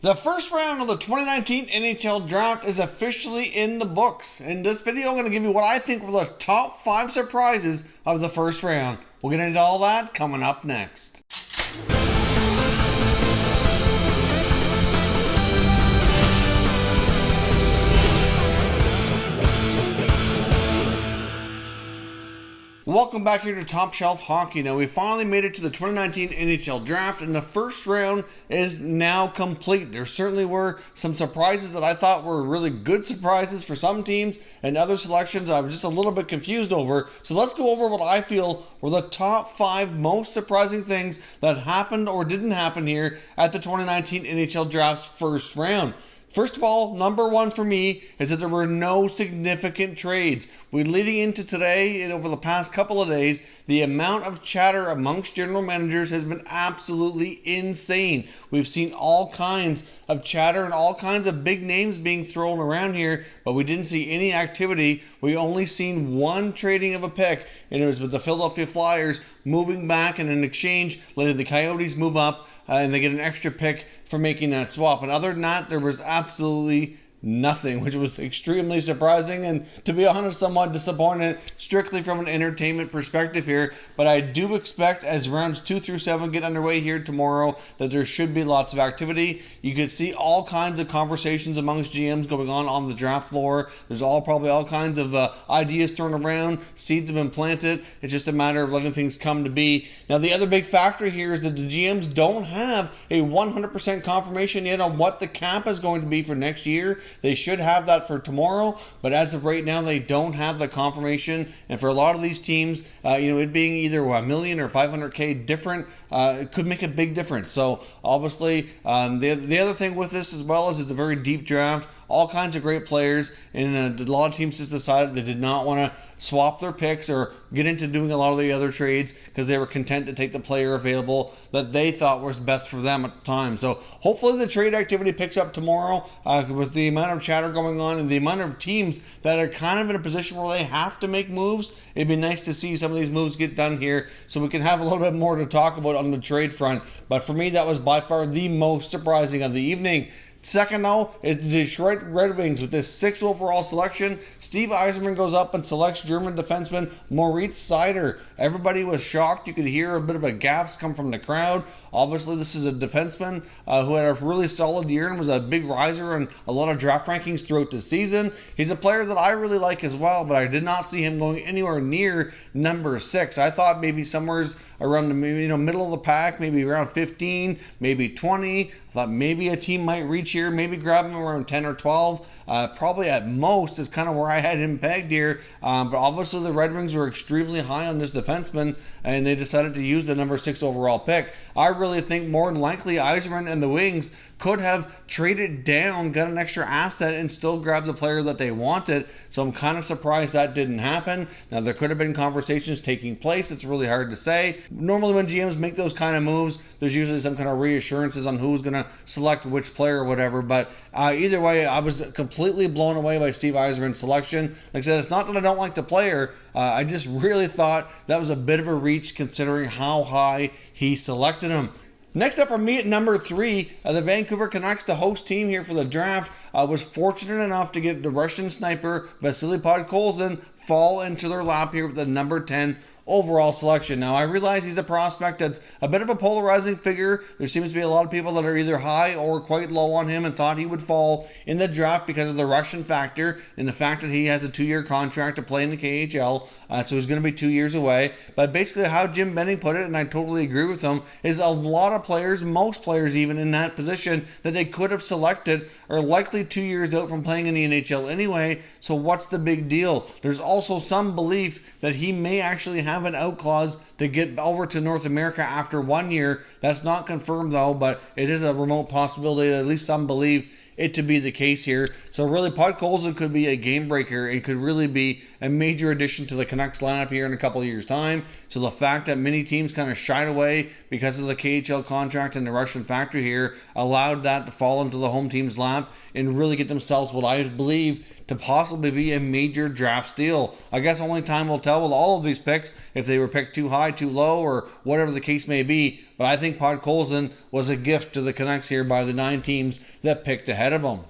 The first round of the 2019 NHL Draft is officially in the books. In this video, I'm going to give you what I think were the top 5 surprises of the first round. We'll get into all that coming up next. Welcome back here to Top Shelf Hockey. Now, we finally made it to the 2019 NHL Draft, and the first round is now complete. There certainly were some surprises that I thought were really good surprises for some teams, and other selections I was just a little bit confused over. So let's go over what I feel were the top 5 most surprising things that happened or didn't happen here at the 2019 NHL Draft's first round. First of all, number 1 for me is that there were no significant trades. We're leading into today and over the past couple of days, the amount of chatter amongst general managers has been absolutely insane. We've seen all kinds of chatter and all kinds of big names being thrown around here, but we didn't see any activity. We only seen one trading of a pick, and it was with the Philadelphia Flyers moving back in an exchange, letting the Coyotes move up, and they get an extra pick for making that swap. And other than that, there was absolutely nothing, which was extremely surprising and, to be honest, somewhat disappointing strictly from an entertainment perspective here. But I do expect, as rounds 2 through 7 get underway here tomorrow, that there should be lots of activity. You could see all kinds of conversations amongst GMs going on the draft floor. There's probably all kinds of ideas thrown around. Seeds have been planted. It's just a matter of letting things come to be. Now, the other big factor here is that the GMs don't have a 100% confirmation yet on what the cap is going to be for next year. They should have that for tomorrow, but as of right now, they don't have the confirmation. And for a lot of these teams, it being either $1 million or $500K different, it could make a big difference. So obviously, the other thing with this as well is it's a very deep draft. All kinds of great players, and a lot of teams just decided they did not want to swap their picks or get into doing a lot of the other trades because they were content to take the player available that they thought was best for them at the time. So hopefully the trade activity picks up tomorrow with the amount of chatter going on and the amount of teams that are kind of in a position where they have to make moves. It'd be nice to see some of these moves get done here so we can have a little bit more to talk about on the trade front. But for me, that was by far the most surprising of the evening. Second, though, is the Detroit Red Wings with this 6th overall selection. Steve Yzerman goes up and selects German defenseman MOritz Seider. Everybody was shocked. You could hear a bit of a gasp come from the crowd. Obviously, this is a defenseman who had a really solid year and was a big riser in a lot of draft rankings throughout the season. He's a player that I really like as well, but I did not see him going anywhere near number 6. I thought maybe somewhere around the middle of the pack, maybe around 15, maybe 20. I thought maybe a team might reach here, maybe grab him around 10 or 12. Probably at most is kind of where I had him pegged here. But obviously the Red Wings were extremely high on this defenseman, and they decided to use the number 6 overall pick. I really think more than likely Yzerman and the Wings could have traded down, got an extra asset, and still grabbed the player that they wanted. So I'm kind of surprised that didn't happen. Now, there could have been conversations taking place. It's really hard to say. Normally when GMs make those kind of moves, there's usually some kind of reassurances on who's going to select which player or whatever. But either way, I was completely blown away by Steve Yzerman's selection. Like I said, it's not that I don't like the player. I just really thought that was a bit of a reach considering how high he selected him. Next up for me at number 3, the Vancouver Canucks, the host team here for the draft, was fortunate enough to get the Russian sniper Vasily Podkolzin fall into their lap here with the number 10 overall selection. Now, I realize he's a prospect that's a bit of a polarizing figure. There seems to be a lot of people that are either high or quite low on him and thought he would fall in the draft because of the Russian factor and the fact that he has a 2-year contract to play in the KHL, so he's going to be 2 years away. But basically how Jim Benning put it, and I totally agree with him, is a lot of players, most players even in that position that they could have selected are likely 2 years out from playing in the NHL anyway, so what's the big deal? There's also some belief that he may actually have an out clause to get over to North America after 1 year. That's not confirmed though, but it is a remote possibility that at least some believe it to be the case here. So really, Podkolzin could be a game breaker. It could really be a major addition to the Canucks lineup here in a couple of years' time. So the fact that many teams kind of shied away because of the KHL contract and the Russian factor here allowed that to fall into the home team's lap and really get themselves what I believe to possibly be a major draft steal. I guess only time will tell with all of these picks if they were picked too high, too low, or whatever the case may be. but I think Podkolzin was a gift to the Canucks here by the 9 teams that picked ahead of him.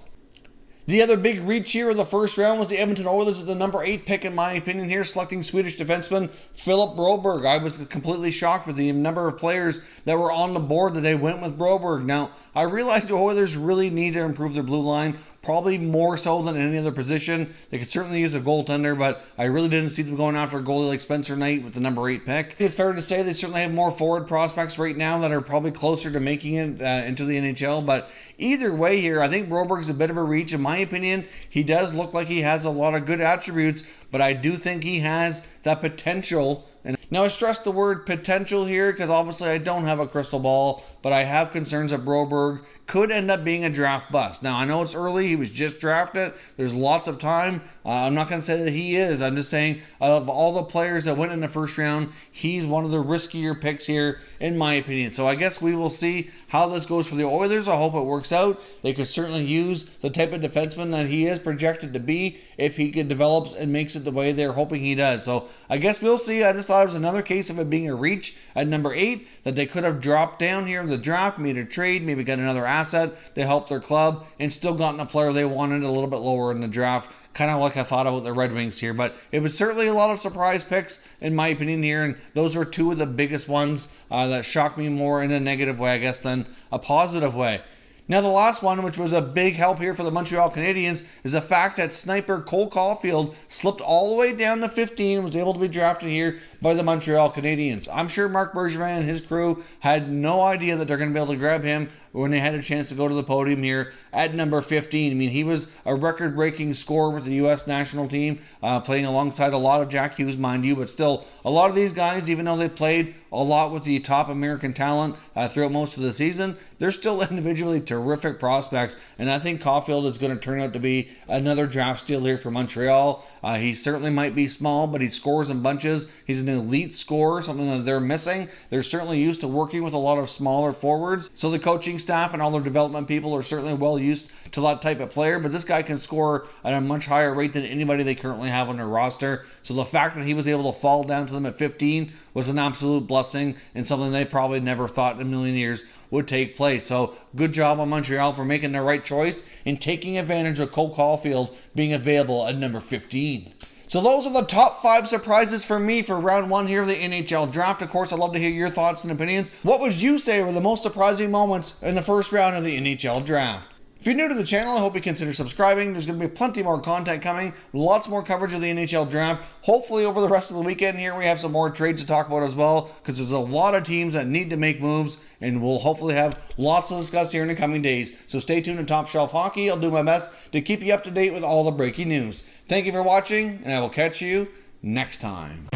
The other big reach here of the first round was the Edmonton Oilers at the number 8 pick, in my opinion, here, selecting Swedish defenseman Philip Broberg. I was completely shocked with the number of players that were on the board that they went with Broberg. Now, I realized the Oilers really need to improve their blue line, probably more so than any other position. They could certainly use a goaltender, but I really didn't see them going after a goalie like Spencer Knight with the number 8 pick. It's fair to say they certainly have more forward prospects right now that are probably closer to making it into the NHL, but either way here, I think Broberg's a bit of a reach. In my opinion, he does look like he has a lot of good attributes, but I do think he has that potential. And now I stress the word potential here because obviously I don't have a crystal ball, but I have concerns that Broberg could end up being a draft bust. Now I know it's early, he was just drafted, there's lots of time. I'm not going to say that he is, I'm just saying out of all the players that went in the first round, he's one of the riskier picks here in my opinion. So I guess we will see how this goes for the Oilers. I hope it works out. They could certainly use the type of defenseman that he is projected to be if he develops and makes it the way they're hoping he does. So I guess we'll see. I just thought it was another case of it being a reach at number 8 that they could have dropped down here in the draft, made a trade, maybe got another asset to help their club, and still gotten a player they wanted a little bit lower in the draft. Kind of like I thought about the Red Wings here, but it was certainly a lot of surprise picks in my opinion here, and those were 2 of the biggest ones that shocked me more in a negative way, I guess, than a positive way. Now the last one, which was a big help here for the Montreal Canadiens, is the fact that sniper Cole Caulfield slipped all the way down to 15 and was able to be drafted here by the Montreal Canadiens. I'm sure Marc Bergevin and his crew had no idea that they're going to be able to grab him when they had a chance to go to the podium here at number 15. I mean, he was a record-breaking scorer with the U.S. national team, playing alongside a lot of Jack Hughes, mind you, but still, a lot of these guys, even though they played a lot with the top American talent throughout most of the season, they're still individually terrific prospects, and I think Caulfield is going to turn out to be another draft steal here for Montreal. He certainly might be small, but he scores in bunches. He's an elite scorer, something that they're missing. They're certainly used to working with a lot of smaller forwards, so the coaching staff and all their development people are certainly well used to that type of player, but this guy can score at a much higher rate than anybody they currently have on their roster. So the fact that he was able to fall down to them at 15 was an absolute blessing and something they probably never thought in a million years would take place. So good job on Montreal for making the right choice and taking advantage of Cole Caulfield being available at number 15. So those are the top 5 surprises for me for round 1 here of the NHL Draft. Of course, I'd love to hear your thoughts and opinions. What would you say were the most surprising moments in the first round of the NHL Draft? If you're new to the channel, I hope you consider subscribing. There's going to be plenty more content coming, lots more coverage of the NHL Draft. Hopefully over the rest of the weekend here we have some more trades to talk about as well, because there's a lot of teams that need to make moves, and we'll hopefully have lots to discuss here in the coming days. So stay tuned to Top Shelf Hockey. I'll do my best to keep you up to date with all the breaking news. Thank you for watching, and I will catch you next time.